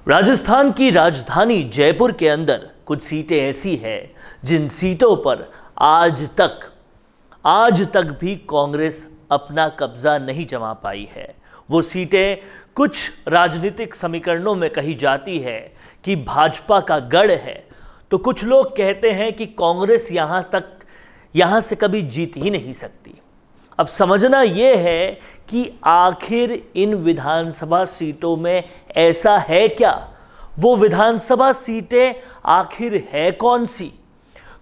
राजस्थान की राजधानी जयपुर के अंदर कुछ सीटें ऐसी हैं जिन सीटों पर आज तक भी कांग्रेस अपना कब्जा नहीं जमा पाई है। वो सीटें कुछ राजनीतिक समीकरणों में कही जाती है कि भाजपा का गढ़ है, तो कुछ लोग कहते हैं कि कांग्रेस यहां से कभी जीत ही नहीं सकती। अब समझना यह है कि आखिर इन विधानसभा सीटों में ऐसा है क्या, वो विधानसभा सीटें आखिर है कौन सी।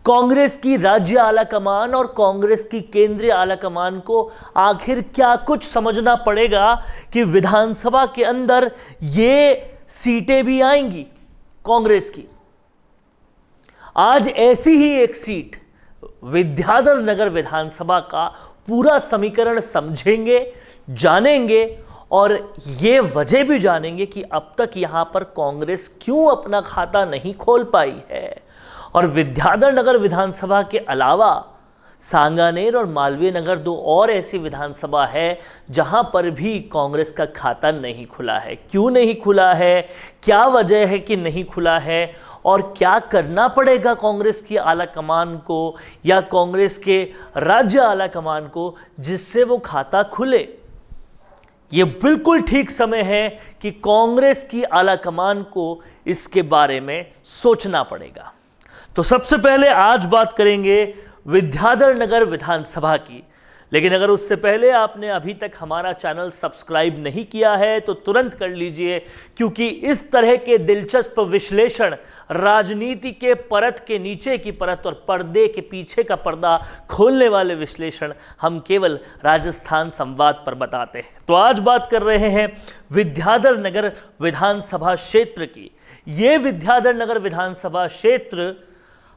कांग्रेस की राज्य आलाकमान और कांग्रेस की केंद्रीय आलाकमान को आखिर क्या कुछ समझना पड़ेगा कि विधानसभा के अंदर ये सीटें भी आएंगी कांग्रेस की। आज ऐसी ही एक सीट विद्याधर नगर विधानसभा का पूरा समीकरण समझेंगे, जानेंगे और ये वजह भी जानेंगे कि अब तक यहां पर कांग्रेस क्यों अपना खाता नहीं खोल पाई है। और विद्याधर नगर विधानसभा के अलावा सांगानेर और मालवीय नगर दो और ऐसी विधानसभा है जहां पर भी कांग्रेस का खाता नहीं खुला है। क्यों नहीं खुला है, क्या वजह है कि नहीं खुला है और क्या करना पड़ेगा कांग्रेस की आलाकमान को या कांग्रेस के राज्य आलाकमान को जिससे वो खाता खुले। ये बिल्कुल ठीक समय है कि कांग्रेस की आलाकमान को इसके बारे में सोचना पड़ेगा। तो सबसे पहले आज बात करेंगे विद्याधर नगर विधानसभा की, लेकिन अगर उससे पहले आपने अभी तक हमारा चैनल सब्सक्राइब नहीं किया है तो तुरंत कर लीजिए, क्योंकि इस तरह के दिलचस्प विश्लेषण, राजनीति के परत के नीचे की परत और पर्दे के पीछे का पर्दा खोलने वाले विश्लेषण हम केवल राजस्थान संवाद पर बताते हैं। तो आज बात कर रहे हैं विद्याधर नगर विधानसभा क्षेत्र की। ये विद्याधर नगर विधानसभा क्षेत्र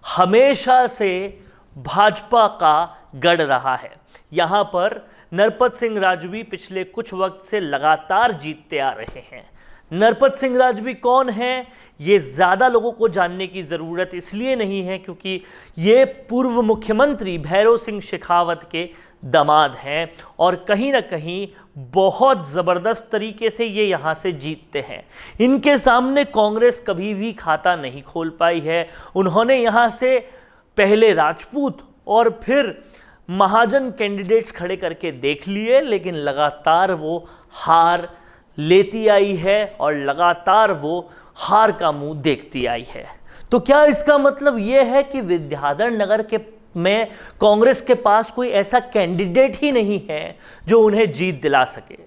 हमेशा से भाजपा का गढ़ रहा है। यहां पर नरपत सिंह राजवी पिछले कुछ वक्त से लगातार जीतते आ रहे हैं। नरपत सिंह राजवी कौन है, ये ज़्यादा लोगों को जानने की ज़रूरत इसलिए नहीं है क्योंकि ये पूर्व मुख्यमंत्री भैरों सिंह शेखावत के दामाद हैं और कहीं ना कहीं बहुत ज़बरदस्त तरीके से ये यहाँ से जीतते हैं। इनके सामने कांग्रेस कभी भी खाता नहीं खोल पाई है। उन्होंने यहाँ से पहले राजपूत और फिर महाजन कैंडिडेट्स खड़े करके देख लिए, लेकिन लगातार वो हार लेती आई है और लगातार वो हार का मुंह देखती आई है। तो क्या इसका मतलब ये है कि विद्याधर नगर में कांग्रेस के पास कोई ऐसा कैंडिडेट ही नहीं है जो उन्हें जीत दिला सके?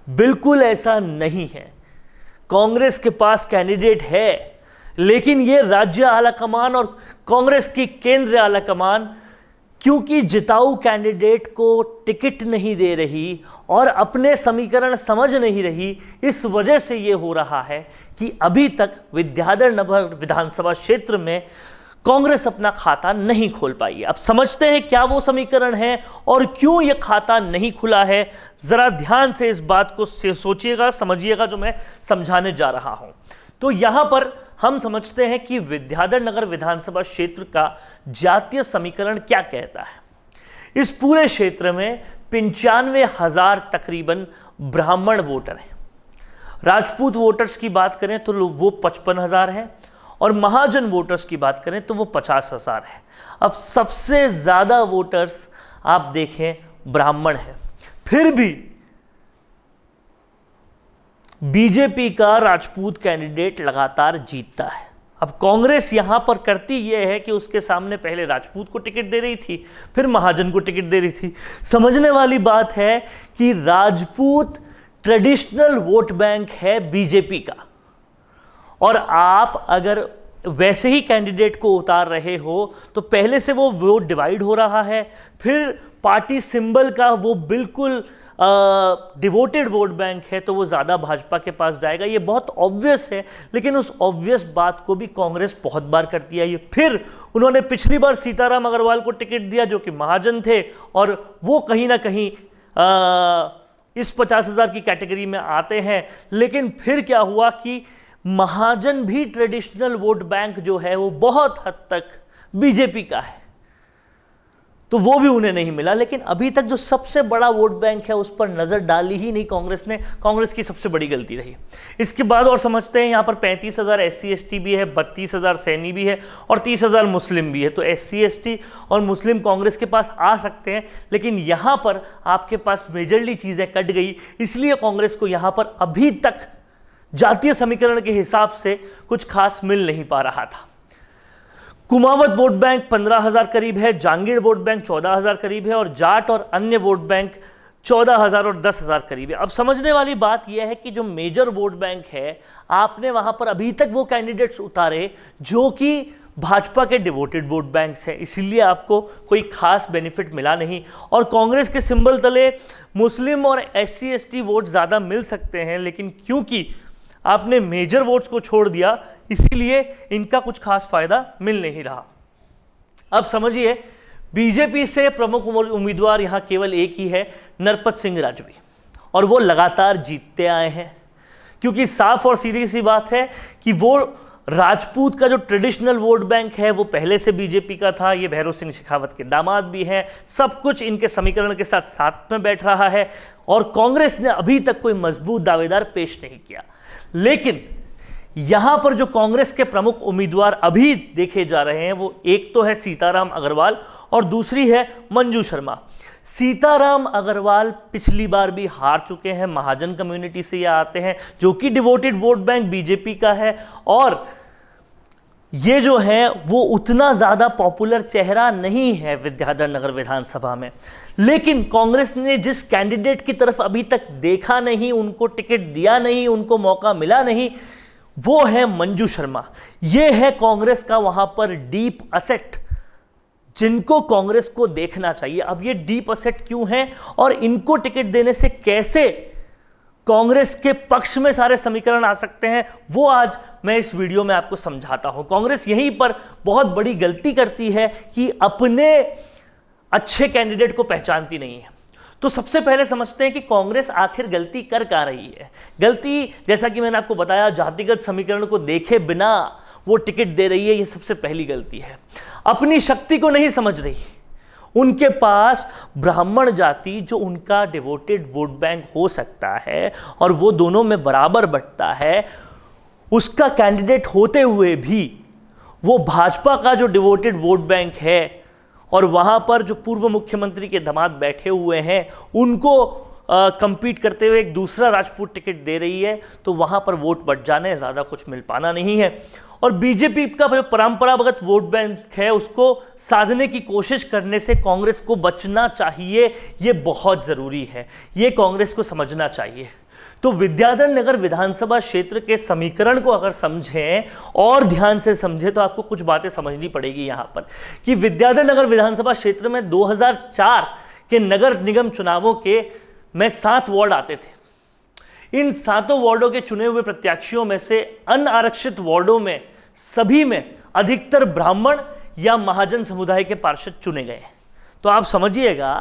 बिल्कुल ऐसा नहीं है। कांग्रेस के पास कैंडिडेट है, लेकिन ये राज्य आलाकमान और कांग्रेस की केंद्रीय आलाकमान क्योंकि जिताऊ कैंडिडेट को टिकट नहीं दे रही और अपने समीकरण समझ नहीं रही, इस वजह से ये हो रहा है कि अभी तक विद्याधर नगर विधानसभा क्षेत्र में कांग्रेस अपना खाता नहीं खोल पाई है। अब समझते हैं क्या वो समीकरण है और क्यों ये खाता नहीं खुला है। जरा ध्यान से इस बात को सोचिएगा, समझिएगा जो मैं समझाने जा रहा हूं। तो यहां पर हम समझते हैं कि विद्याधर नगर विधानसभा क्षेत्र का जातीय समीकरण क्या कहता है। इस पूरे क्षेत्र में 95,000 तकरीबन ब्राह्मण वोटर हैं। राजपूत वोटर्स की बात करें तो वो 55,000 हैं और महाजन वोटर्स की बात करें तो वो 50,000 है। अब सबसे ज्यादा वोटर्स आप देखें ब्राह्मण हैं, फिर भी बीजेपी का राजपूत कैंडिडेट लगातार जीतता है। अब कांग्रेस यहां पर करती यह है कि उसके सामने पहले राजपूत को टिकट दे रही थी, फिर महाजन को टिकट दे रही थी। समझने वाली बात है कि राजपूत ट्रेडिशनल वोट बैंक है बीजेपी का, और आप अगर वैसे ही कैंडिडेट को उतार रहे हो तो पहले से वो वोट डिवाइड हो रहा है। फिर पार्टी सिंबल का वो बिल्कुल डिवोटेड वोट बैंक है तो वो ज़्यादा भाजपा के पास जाएगा। ये बहुत ऑब्वियस है, लेकिन उस ऑब्वियस बात को भी कांग्रेस बहुत बार करती है। फिर उन्होंने पिछली बार सीताराम अग्रवाल को टिकट दिया जो कि महाजन थे और वो कहीं ना कहीं इस 50,000 की कैटेगरी में आते हैं। लेकिन फिर क्या हुआ कि महाजन भी ट्रेडिशनल वोट बैंक जो है वो बहुत हद तक बीजेपी का है। तो वो भी उन्हें नहीं मिला। लेकिन अभी तक जो सबसे बड़ा वोट बैंक है उस पर नजर डाली ही नहीं कांग्रेस ने, कांग्रेस की सबसे बड़ी गलती रही। इसके बाद और समझते हैं, यहाँ पर 35,000 SC ST भी है, 32,000 सैनी भी है और 30,000 मुस्लिम भी है। तो SC ST और मुस्लिम कांग्रेस के पास आ सकते हैं, लेकिन यहाँ पर आपके पास मेजरली चीज़ें कट गई, इसलिए कांग्रेस को यहाँ पर अभी तक जातीय समीकरण के हिसाब से कुछ खास मिल नहीं पा रहा था। कुमावत वोट बैंक 15,000 करीब है, जांगीर वोट बैंक 14,000 करीब है और जाट और अन्य वोट बैंक 14,000 और 10,000 करीब है। अब समझने वाली बात यह है कि जो मेजर वोट बैंक है, आपने वहां पर अभी तक वो कैंडिडेट्स उतारे जो कि भाजपा के डिवोटेड वोट बैंक्स हैं, इसीलिए आपको कोई खास बेनिफिट मिला नहीं। और कांग्रेस के सिंबल तले मुस्लिम और SC ST वोट ज़्यादा मिल सकते हैं, लेकिन क्योंकि आपने मेजर वोट्स को छोड़ दिया, इसीलिए इनका कुछ खास फायदा मिल नहीं रहा। अब समझिए, बीजेपी से प्रमुख उम्मीदवार यहां केवल एक ही है, नरपत सिंह राजवी, और वो लगातार जीतते आए हैं, क्योंकि साफ और सीधी सी बात है कि वो राजपूत का जो ट्रेडिशनल वोट बैंक है वो पहले से बीजेपी का था। ये भैरव सिंह शेखावत के दामाद भी हैं, सब कुछ इनके समीकरण के साथ साथ में बैठ रहा है, और कांग्रेस ने अभी तक कोई मजबूत दावेदार पेश नहीं किया। लेकिन यहां पर जो कांग्रेस के प्रमुख उम्मीदवार अभी देखे जा रहे हैं, वो एक तो है सीताराम अग्रवाल और दूसरी है मंजू शर्मा। सीताराम अग्रवाल पिछली बार भी हार चुके हैं, महाजन कम्युनिटी से ये आते हैं, जो कि डिवोटेड वोट बैंक बीजेपी का है, और ये जो है वो उतना ज्यादा पॉपुलर चेहरा नहीं है विद्याधर नगर विधानसभा में। लेकिन कांग्रेस ने जिस कैंडिडेट की तरफ अभी तक देखा नहीं, उनको टिकट दिया नहीं, उनको मौका मिला नहीं, वो है मंजू शर्मा। ये है कांग्रेस का वहां पर डीप असेट, जिनको कांग्रेस को देखना चाहिए। अब ये डीप असेट क्यों है और इनको टिकट देने से कैसे कांग्रेस के पक्ष में सारे समीकरण आ सकते हैं, वो आज मैं इस वीडियो में आपको समझाता हूं। कांग्रेस यहीं पर बहुत बड़ी गलती करती है कि अपने अच्छे कैंडिडेट को पहचानती नहीं है। तो सबसे पहले समझते हैं कि कांग्रेस आखिर गलती कर क्या रही है। गलती, जैसा कि मैंने आपको बताया, जातिगत समीकरण को देखे बिना वो टिकट दे रही है, ये सबसे पहली गलती है। अपनी शक्ति को नहीं समझ रही। उनके पास ब्राह्मण जाति, जो उनका डिवोटेड वोट बैंक हो सकता है और वो दोनों में बराबर बंटता है, उसका कैंडिडेट होते हुए भी वो भाजपा का जो डिवोटेड वोट बैंक है और वहां पर जो पूर्व मुख्यमंत्री के दामाद बैठे हुए हैं, उनको कंपीट करते हुए एक दूसरा राजपूत टिकट दे रही है, तो वहां पर वोट बट जाने, ज़्यादा कुछ मिल पाना नहीं है। और बीजेपी का जो परंपरागत वोट बैंक है, उसको साधने की कोशिश करने से कांग्रेस को बचना चाहिए। ये बहुत ज़रूरी है, ये कांग्रेस को समझना चाहिए। तो विद्याधर नगर विधानसभा क्षेत्र के समीकरण को अगर समझें और ध्यान से समझें, तो आपको कुछ बातें समझनी पड़ेगी यहाँ पर कि विद्याधर नगर विधानसभा क्षेत्र में 2004 के नगर निगम चुनावों के में 7 वार्ड आते थे। इन 7 वार्डों के चुने हुए प्रत्याशियों में से अनारक्षित वार्डों में सभी में अधिकतर ब्राह्मण या महाजन समुदाय के पार्षद चुने गए। तो आप समझिएगा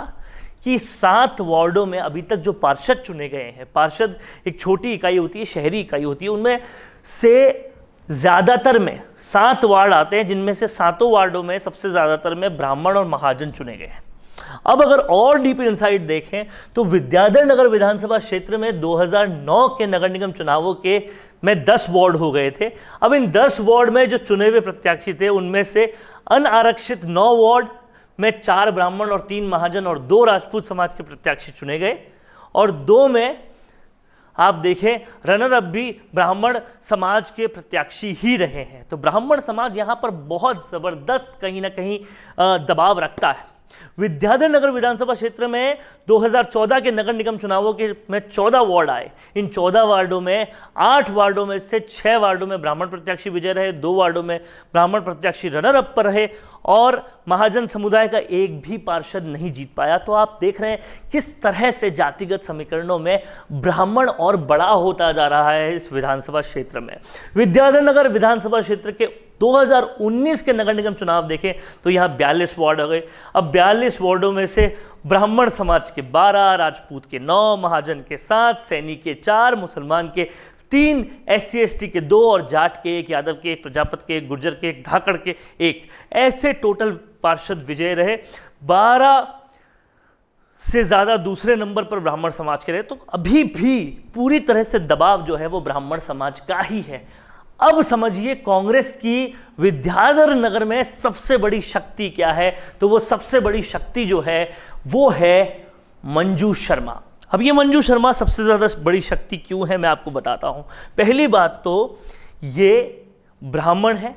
कि 7 वार्डों में अभी तक जो पार्षद चुने गए हैं, पार्षद एक छोटी इकाई होती है, शहरी इकाई होती है, उनमें से ज़्यादातर में 7 वार्ड आते हैं, जिनमें से 7 वार्डों में सबसे ज़्यादातर में ब्राह्मण और महाजन चुने गए हैं। अब अगर और डीप इनसाइट देखें तो विद्याधर नगर विधानसभा क्षेत्र में 2009 के नगर निगम चुनावों के में 10 वार्ड हो गए थे। अब इन 10 वार्ड में जो चुने हुए प्रत्याशी थे, उनमें से अनारक्षित 9 वार्ड में 4 ब्राह्मण और 3 महाजन और 2 राजपूत समाज के प्रत्याशी चुने गए, और 2 में आप देखें रनर अप भी ब्राह्मण समाज के प्रत्याशी ही रहे हैं। तो ब्राह्मण समाज यहाँ पर बहुत ज़बरदस्त कहीं ना कहीं दबाव रखता है। विद्याधर नगर विधानसभा क्षेत्र में 2014 के नगर निगम चुनावों के में 14 वार्ड आए। इन 14 वार्डों में 8 वार्डों में से 6 वार्डों में ब्राह्मण प्रत्याशी विजय रहे, 2 वार्डों में ब्राह्मण प्रत्याशी रनर अप पर रहे, और महाजन समुदाय का एक भी पार्षद नहीं जीत पाया। तो आप देख रहे हैं किस तरह से जातिगत समीकरणों में ब्राह्मण और बड़ा होता जा रहा है इस विधानसभा क्षेत्र में। विद्याधर नगर विधानसभा क्षेत्र के 2019 के नगर निगम चुनाव देखें तो यहाँ 42 वार्ड हो गए। अब 42 वार्डों में से ब्राह्मण समाज के 12, राजपूत के 9, महाजन के 7, सैनी के 4, मुसलमान के 3 SC ST के 2 और जाट के 1, यादव के 1, प्रजापत के 1, गुर्जर के 1, धाकड़ के 1, ऐसे टोटल पार्षद विजय रहे। 12 से ज़्यादा दूसरे नंबर पर ब्राह्मण समाज के रहे। तो अभी भी पूरी तरह से दबाव जो है वो ब्राह्मण समाज का ही है। अब समझिए कांग्रेस की विद्याधर नगर में सबसे बड़ी शक्ति क्या है। तो वो सबसे बड़ी शक्ति जो है वो है मंजू शर्मा। अब ये मंजू शर्मा सबसे ज़्यादा बड़ी शक्ति क्यों है मैं आपको बताता हूं। पहली बात तो ये ब्राह्मण है,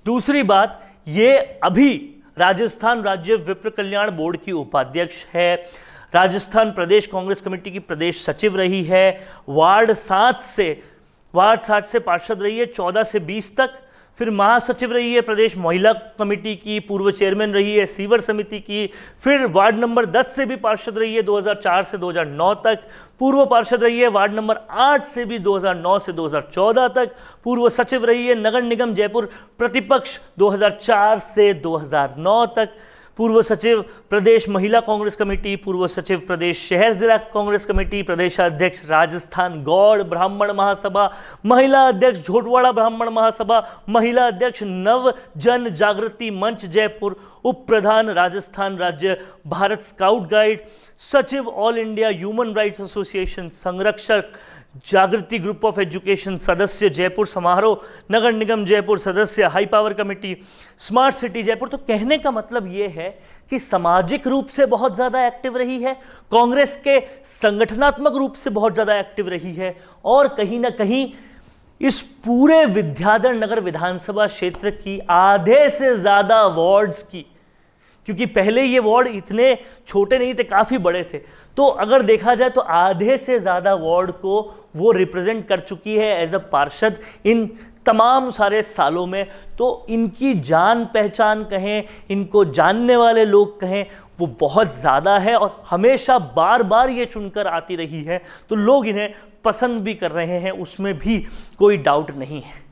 दूसरी बात ये अभी राजस्थान राज्य विप्र कल्याण बोर्ड की उपाध्यक्ष है, राजस्थान प्रदेश कांग्रेस कमेटी की प्रदेश सचिव रही है, वार्ड 7 से पार्षद रही है 14 से 20 तक, फिर महासचिव रही है प्रदेश महिला कमेटी की, पूर्व चेयरमैन रही है सीवर समिति की, फिर वार्ड नंबर 10 से भी पार्षद रही है 2004 से 2009 तक, पूर्व पार्षद रही है वार्ड नंबर 8 से भी 2009 से 2014 तक, पूर्व सचिव रही है नगर निगम जयपुर प्रतिपक्ष 2004 से 2009 तक, पूर्व सचिव प्रदेश महिला कांग्रेस कमेटी, पूर्व सचिव प्रदेश शहर जिला कांग्रेस कमेटी, प्रदेशाध्यक्ष राजस्थान गौड़ ब्राह्मण महासभा, महिला अध्यक्ष झोटवाड़ा ब्राह्मण महासभा, महिला अध्यक्ष नव जन जागृति मंच जयपुर, उप प्रधान राजस्थान राज्य भारत स्काउट गाइड, सचिव all India human rights association, संरक्षक जागृति ग्रुप ऑफ एजुकेशन, सदस्य जयपुर समारोह नगर निगम जयपुर, सदस्य high power committee, smart city Jaipur. तो कहने का मतलब ये है कि सामाजिक रूप से बहुत ज़्यादा एक्टिव रही है, कांग्रेस के संगठनात्मक रूप से बहुत ज़्यादा एक्टिव रही है, और कहीं ना कहीं इस पूरे विद्याधर नगर विधानसभा क्षेत्र की आधे से ज़्यादा वार्ड्स की, क्योंकि पहले ये वार्ड इतने छोटे नहीं थे, काफ़ी बड़े थे, तो अगर देखा जाए तो आधे से ज़्यादा वार्ड को वो रिप्रेजेंट कर चुकी है एज अ पार्षद इन तमाम सारे सालों में। तो इनकी जान पहचान कहें, इनको जानने वाले लोग कहें, वो बहुत ज़्यादा है और हमेशा बार बार ये चुनकर आती रही है, तो लोग इन्हें पसंद भी कर रहे हैं, उसमें भी कोई डाउट नहीं है।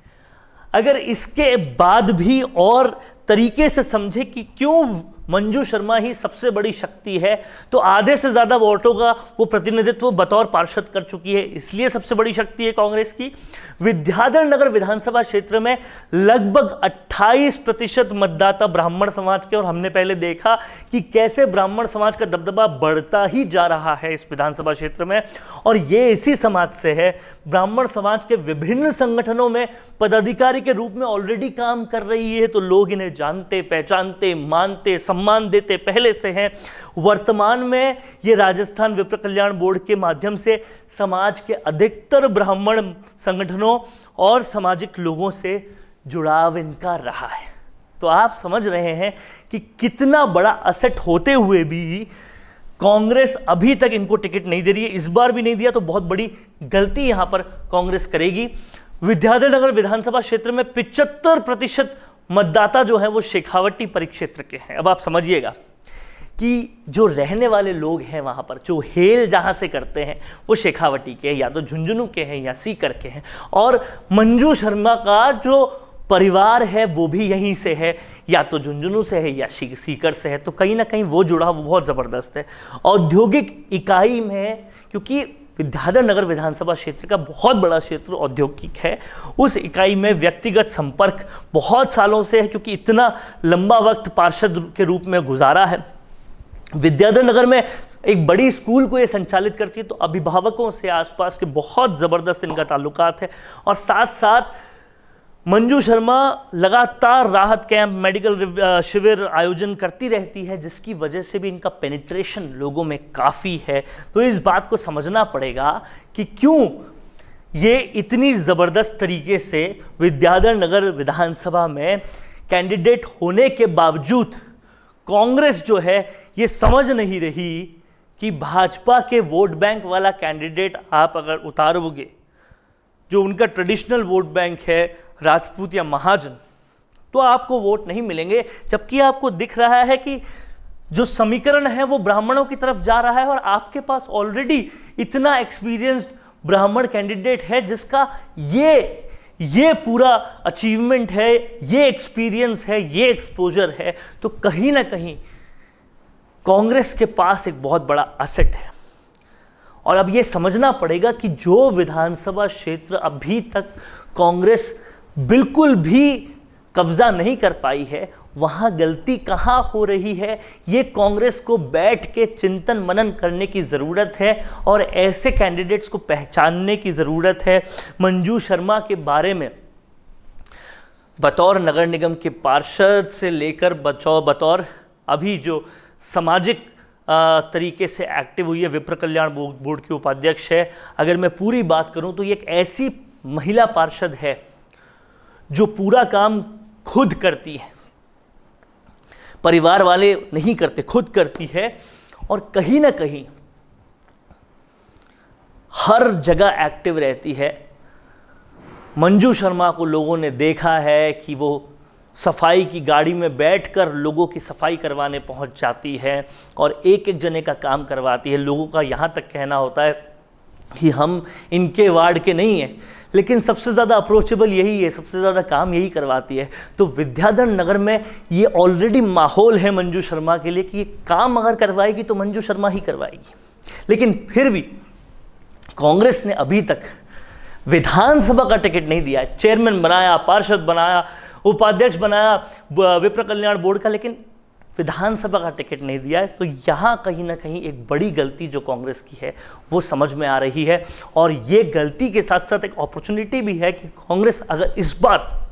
अगर इसके बाद भी और तरीके से समझे कि क्यों मंजू शर्मा ही सबसे बड़ी शक्ति है, तो आधे से ज़्यादा वोटों का वो प्रतिनिधित्व बतौर पार्षद कर चुकी है, इसलिए सबसे बड़ी शक्ति है कांग्रेस की। विद्याधर नगर विधानसभा क्षेत्र में लगभग 28% मतदाता ब्राह्मण समाज के, और हमने पहले देखा कि कैसे ब्राह्मण समाज का दबदबा बढ़ता ही जा रहा है इस विधानसभा क्षेत्र में, और ये इसी समाज से है। ब्राह्मण समाज के विभिन्न संगठनों में पदाधिकारी के रूप में ऑलरेडी काम कर रही है, तो लोग इन्हें जानते, पहचानते, मानते, सम्मान देते पहले से हैं। वर्तमान में ये राजस्थान विप्र कल्याण बोर्ड के माध्यम से समाज के अधिकतर ब्राह्मण संगठनों और सामाजिक लोगों से जुड़ाव इनका रहा है। तो आप समझ रहे हैं कि कितना बड़ा असेट होते हुए भी कांग्रेस अभी तक इनको टिकट नहीं दे रही है। इस बार भी नहीं दिया तो बहुत बड़ी गलती यहां पर कांग्रेस करेगी। विद्याधर नगर विधानसभा क्षेत्र में 75% मतदाता जो है वो शेखावटी परिक्षेत्र के हैं। अब आप समझिएगा कि जो रहने वाले लोग हैं वहाँ पर, जो हेल जहाँ से करते हैं वो शेखावटी के, या तो झुंझुनू के हैं या सीकर के हैं, और मंजू शर्मा का जो परिवार है वो भी यहीं से है, या तो झुंझुनू से है या सीकर से है। तो कहीं ना कहीं वो जुड़ाव बहुत ज़बरदस्त है। औद्योगिक इकाई में, क्योंकि विद्याधर नगर विधानसभा क्षेत्र का बहुत बड़ा क्षेत्र औद्योगिक है, उस इकाई में व्यक्तिगत संपर्क बहुत सालों से है, क्योंकि इतना लंबा वक्त पार्षद के रूप में गुजारा है। विद्याधर नगर में एक बड़ी स्कूल को ये संचालित करती है, तो अभिभावकों से आसपास के बहुत ज़बरदस्त इनका ताल्लुकात है। और साथ साथ मंजू शर्मा लगातार राहत कैंप, मेडिकल शिविर आयोजन करती रहती है, जिसकी वजह से भी इनका पेनिट्रेशन लोगों में काफ़ी है। तो इस बात को समझना पड़ेगा कि क्यों ये इतनी ज़बरदस्त तरीके से विद्याधर नगर विधानसभा में कैंडिडेट होने के बावजूद कांग्रेस जो है ये समझ नहीं रही कि भाजपा के वोट बैंक वाला कैंडिडेट आप अगर उतारोगे, जो उनका ट्रेडिशनल वोट बैंक है राजपूत या महाजन, तो आपको वोट नहीं मिलेंगे। जबकि आपको दिख रहा है कि जो समीकरण है वो ब्राह्मणों की तरफ जा रहा है, और आपके पास ऑलरेडी इतना एक्सपीरियंस्ड ब्राह्मण कैंडिडेट है जिसका ये पूरा अचीवमेंट है, ये एक्सपीरियंस है, ये एक्सपोजर है। तो कहीं ना कहीं कांग्रेस के पास एक बहुत बड़ा असेट है। और अब ये समझना पड़ेगा कि जो विधानसभा क्षेत्र अभी तक कांग्रेस बिल्कुल भी कब्जा नहीं कर पाई है, वहां गलती कहां हो रही है, ये कांग्रेस को बैठ के चिंतन मनन करने की ज़रूरत है और ऐसे कैंडिडेट्स को पहचानने की ज़रूरत है। मंजू शर्मा के बारे में बतौर नगर निगम के पार्षद से लेकर बतौर अभी जो सामाजिक तरीके से एक्टिव हुई है, विप्र कल्याण बोर्ड की उपाध्यक्ष है, अगर मैं पूरी बात करूं तो ये एक ऐसी महिला पार्षद है जो पूरा काम खुद करती है, परिवार वाले नहीं करते, खुद करती है और कहीं ना कहीं हर जगह एक्टिव रहती है। मंजू शर्मा को लोगों ने देखा है कि वो सफाई की गाड़ी में बैठकर लोगों की सफाई करवाने पहुंच जाती है और एक एक जने का काम करवाती है। लोगों का यहाँ तक कहना होता है कि हम इनके वार्ड के नहीं हैं, लेकिन सबसे ज़्यादा अप्रोचेबल यही है, सबसे ज़्यादा काम यही करवाती है। तो विद्याधर नगर में ये ऑलरेडी माहौल है मंजू शर्मा के लिए कि ये काम अगर करवाएगी तो मंजू शर्मा ही करवाएगी। लेकिन फिर भी कांग्रेस ने अभी तक विधानसभा का टिकट नहीं दिया है। चेयरमैन बनाया, पार्षद बनाया, उपाध्यक्ष बनाया विप्र कल्याण बोर्ड का, लेकिन विधानसभा का टिकट नहीं दिया है। तो यहाँ कहीं ना कहीं एक बड़ी गलती जो कांग्रेस की है वो समझ में आ रही है और ये गलती के साथ साथ एक अपॉर्चुनिटी भी है कि कांग्रेस अगर इस बार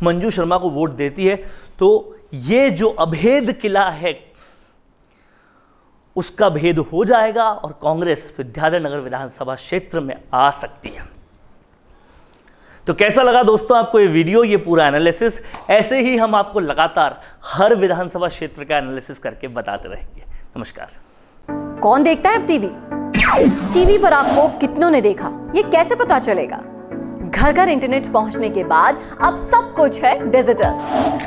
मंजू शर्मा को वोट देती है तो ये जो अभेद किला है उसका भेद हो जाएगा और कांग्रेस विद्याधर नगर विधानसभा क्षेत्र में आ सकती है। तो कैसा लगा दोस्तों आपको ये वीडियो, ये पूरा एनालिसिस? ऐसे ही हम आपको लगातार हर विधानसभा क्षेत्र का एनालिसिस करके बताते रहेंगे। नमस्कार। कौन देखता है अब टीवी पर आपको कितनों ने देखा, ये कैसे पता चलेगा? घर घर इंटरनेट पहुंचने के बाद अब सब कुछ है डिजिटल।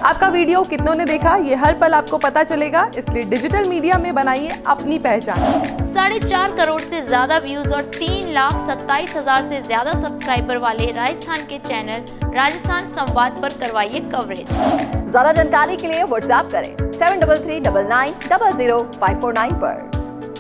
आपका वीडियो कितनों ने देखा ये हर पल आपको पता चलेगा, इसलिए डिजिटल मीडिया में बनाइए अपनी पहचान। 4.5 करोड़ से ज्यादा व्यूज और 3,27,000 से ज्यादा सब्सक्राइबर वाले राजस्थान के चैनल राजस्थान संवाद पर करवाइए कवरेज। ज्यादा जानकारी के लिए व्हाट्सएप करें 7339900549 पर।